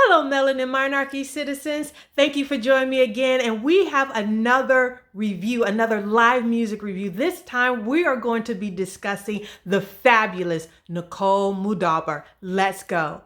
Hello, Melanin Monarchy citizens. Thank you for joining me again. And we have another review, another live music review. This time we are going to be discussing the fabulous Nicole Moudaber. Let's go.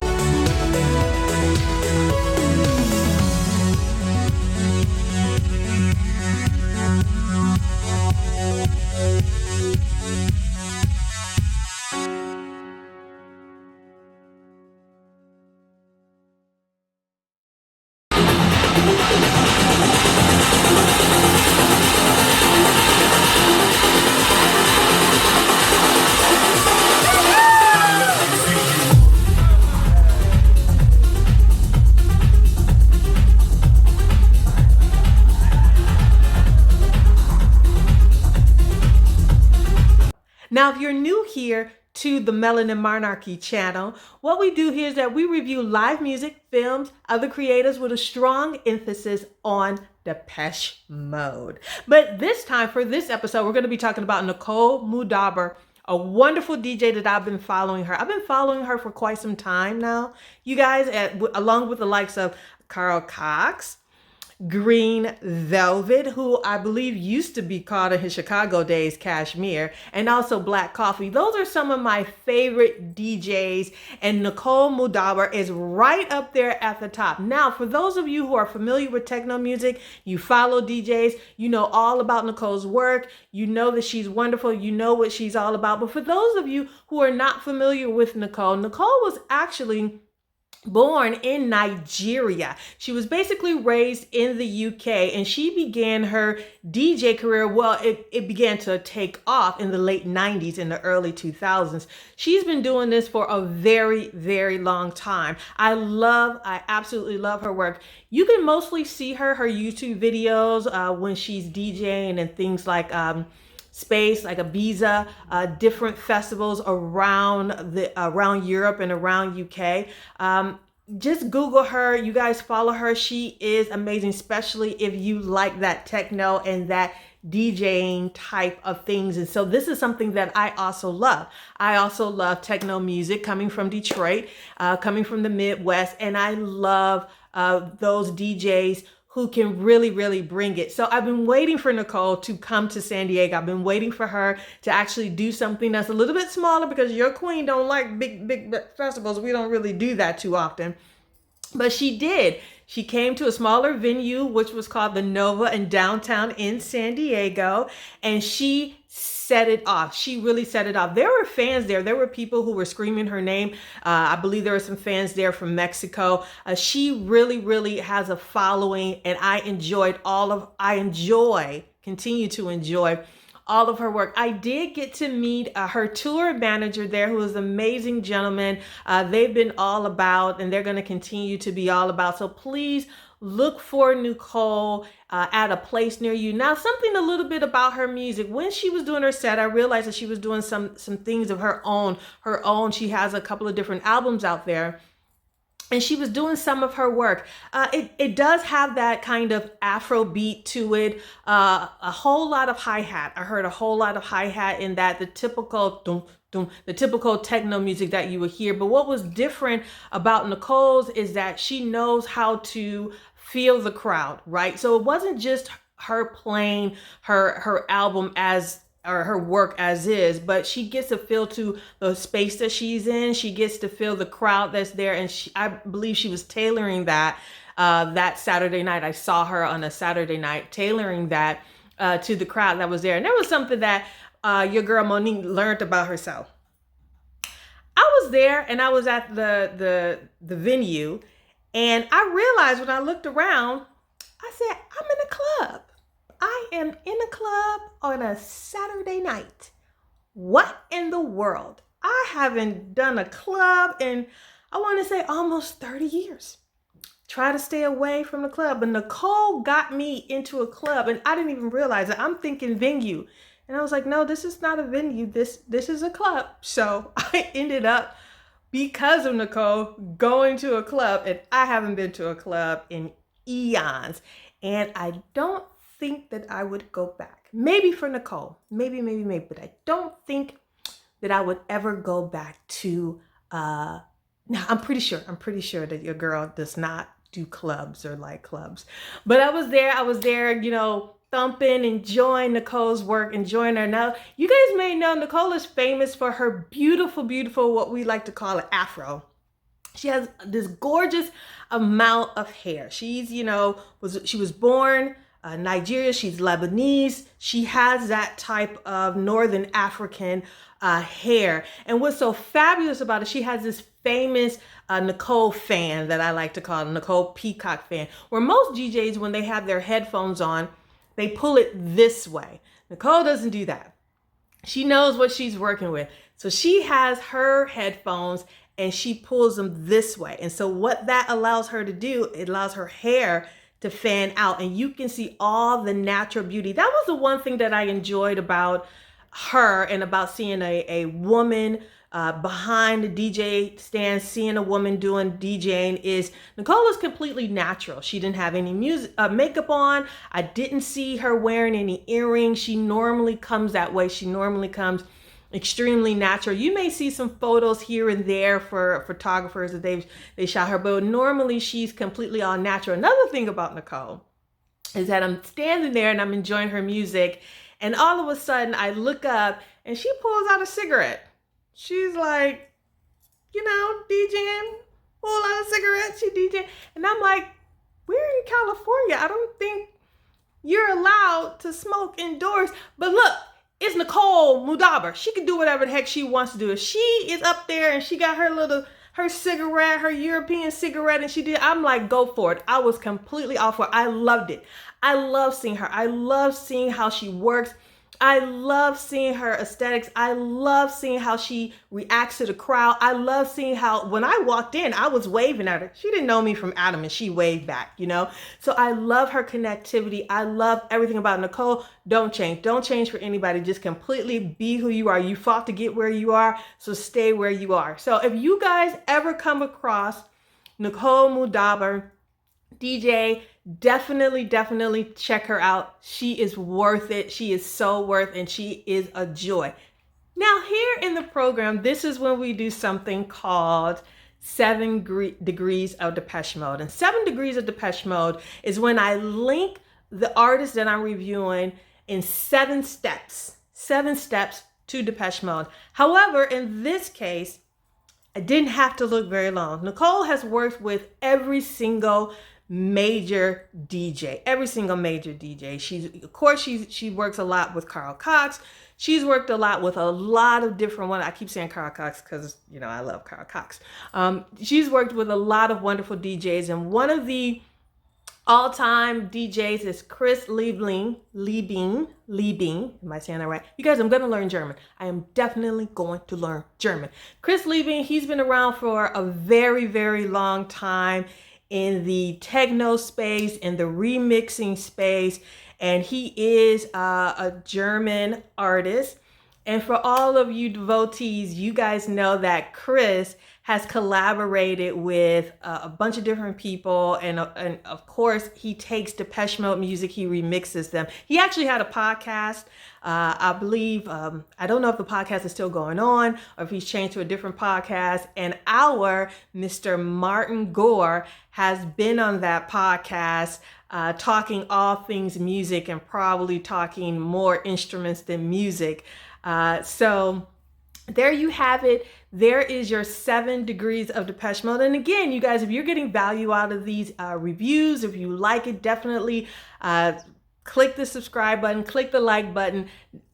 Now, if you're new here to the Melanin Monarchy channel, what we do here is that we review live music, films, other creators with a strong emphasis on Depeche Mode. But this time, for this episode, we're going to be talking about Nicole Moudaber, a wonderful DJ that I've been following her. I've been following her for quite some time now, you guys, along with the likes of Carl Cox, Green Velvet, who I believe used to be called in his Chicago days Cashmere, and also Black Coffee. Those are some of my favorite DJs, and Nicole Moudaber is right up there at the top. Now, for those of you who are familiar with techno music, you follow DJs, you know all about Nicole's work, you know that she's wonderful, you know what she's all about. But for those of you who are not familiar with Nicole, Nicole was actually born in Nigeria. She was basically raised in the UK, and she began her DJ career. Well, it began to take off in the late 90s and the early 2000s. She's been doing this for a very, very long time. I absolutely love her work. You can mostly see her YouTube videos when she's DJing and things like Space, like Ibiza, different festivals around Europe and around UK. Just Google her. You guys follow her. She is amazing, especially if you like that techno and that DJing type of things. And so this is something that I also love. I also love techno music, coming from Detroit, coming from the Midwest, and I love those DJs who can really, really bring it. So I've been waiting for Nicole to come to San Diego. I've been waiting for her to actually do something that's a little bit smaller, because your queen don't like big festivals. We don't really do that too often. But she did. She came to a smaller venue, which was called the Nova in downtown in San Diego, and she set it off. She really set it off. There were fans there. There were people who were screaming her name. I believe there were some fans there from Mexico. She really, really has a following, and continue to enjoy all of her work. I did get to meet her tour manager there, who is an amazing gentleman. They've been all about, and they're going to continue to be all about. So please look for Nicole at a place near you. Now, something a little bit about her music. When she was doing her set, I realized that she was doing some things of her own. She has a couple of different albums out there, and she was doing some of her work. It does have that kind of Afro beat to it, a whole lot of hi-hat. I heard a whole lot of hi-hat in that, the typical dum, dum, the typical techno music that you would hear. But what was different about Nicole's is that she knows how to feel the crowd, right? So it wasn't just her playing her album or her work as is, but she gets to feel to the space that she's in. She gets to feel the crowd that's there. And I believe she was tailoring that Saturday night. I saw her on a Saturday night tailoring that to the crowd that was there. And there was something that your girl Monique learned about herself. I was there, and I was at the venue, and I realized when I looked around, I said, I'm in a club. I am in a club on a Saturday night. What in the world? I haven't done a club in, I want to say, almost 30 years. Try to stay away from the club. But Nicole got me into a club, and I didn't even realize it. I'm thinking venue. And I was like, no, this is not a venue. This is a club. So I ended up, because of Nicole, going to a club, and I haven't been to a club in eons. And I don't think that I would go back. Maybe for Nicole, maybe, but I don't think that I would ever go back to Now, I'm pretty sure that your girl does not do clubs or like clubs. But I was there, you know, thumping, enjoying Nicole's work, enjoying her. Now, you guys may know Nicole is famous for her beautiful, beautiful, what we like to call an afro. She has this gorgeous amount of hair. She's, you know, she was born Nigeria. She's Lebanese. She has that type of Northern African hair. And what's so fabulous about it, she has this famous Nicole fan that I like to call Nicole Peacock fan, where most DJs, when they have their headphones on, they pull it this way. Nicole doesn't do that. She knows what she's working with. So she has her headphones and she pulls them this way. And so what that allows her to do, it allows her hair to fan out, and you can see all the natural beauty. That was the one thing that I enjoyed about her and about seeing a woman behind the DJ stand, seeing a woman doing DJing, is Nicole is completely natural. She didn't have any makeup on. I didn't see her wearing any earrings. She normally comes that way. She normally comes extremely natural. You may see some photos here and there for photographers that they shot her, but normally she's completely all natural. Another thing about Nicole is that I'm standing there and I'm enjoying her music, and all of a sudden I look up and she pulls out a cigarette. She's like, you know, DJing, pull out a cigarette, she DJ. And I'm like, we're in California. I don't think you're allowed to smoke indoors. But look, it's Nicole Moudaber. She can do whatever the heck she wants to do. If she is up there and she got her cigarette, her European cigarette, and she did, I'm like, go for it. I was completely off for it. I loved it. I love seeing her. I love seeing how she works. I love seeing her aesthetics. I love seeing how she reacts to the crowd. I love seeing how, when I walked in, I was waving at her. She didn't know me from Adam and she waved back, you know? So I love her connectivity. I love everything about Nicole. Don't change. Don't change for anybody. Just completely be who you are. You fought to get where you are, so stay where you are. So if you guys ever come across Nicole Moudaber, DJ, definitely check her out. She is worth it. She is so worth, and she is a joy. Now, here in the program, this is when we do something called 7 Degrees of Depeche Mode. And 7 Degrees of Depeche Mode is when I link the artist that I'm reviewing in 7 steps to Depeche Mode. However, in this case, I didn't have to look very long. Nicole has worked with every single major DJ, She works a lot with Carl Cox. She's worked a lot with a lot of different ones. I keep saying Carl Cox because, you know, I love Carl Cox. She's worked with a lot of wonderful DJs, and one of the all-time DJs is Chris Liebing. Am I saying that right? You guys, I'm going to learn German. I am definitely going to learn German. Chris Liebing, he's been around for a very, very long time in the techno space, in the remixing space, and he is a German artist. And for all of you devotees, you guys know that Chris has collaborated with a bunch of different people, and of course he takes Depeche Mode music, he remixes them. He actually had a podcast, I believe, I don't know if the podcast is still going on or if he's changed to a different podcast, and our Mr. Martin Gore has been on that podcast talking all things music and probably talking more instruments than music. So there you have it. There is your 7 Degrees of Depeche Mode. And again, you guys, if you're getting value out of these reviews, if you like it, definitely click the subscribe button, click the like button.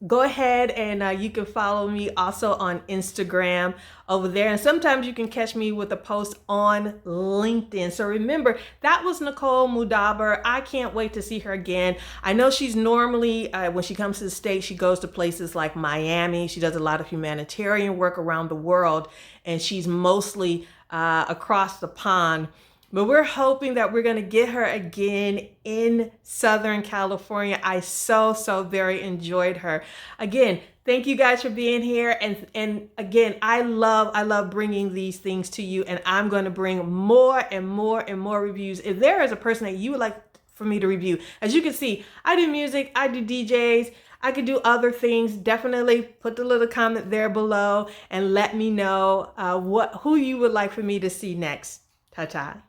Go ahead and you can follow me also on Instagram over there. And sometimes you can catch me with a post on LinkedIn. So remember, that was Nicole Moudaber. I can't wait to see her again. I know she's normally, when she comes to the States, she goes to places like Miami. She does a lot of humanitarian work around the world, and she's mostly across the pond. But we're hoping that we're going to get her again in Southern California. I so very enjoyed her. Again, thank you guys for being here. And again, I love bringing these things to you, and I'm going to bring more and more reviews. If there is a person that you would like for me to review, as you can see, I do music, I do DJs, I could do other things. Definitely put the little comment there below and let me know who you would like for me to see next. Ta-ta.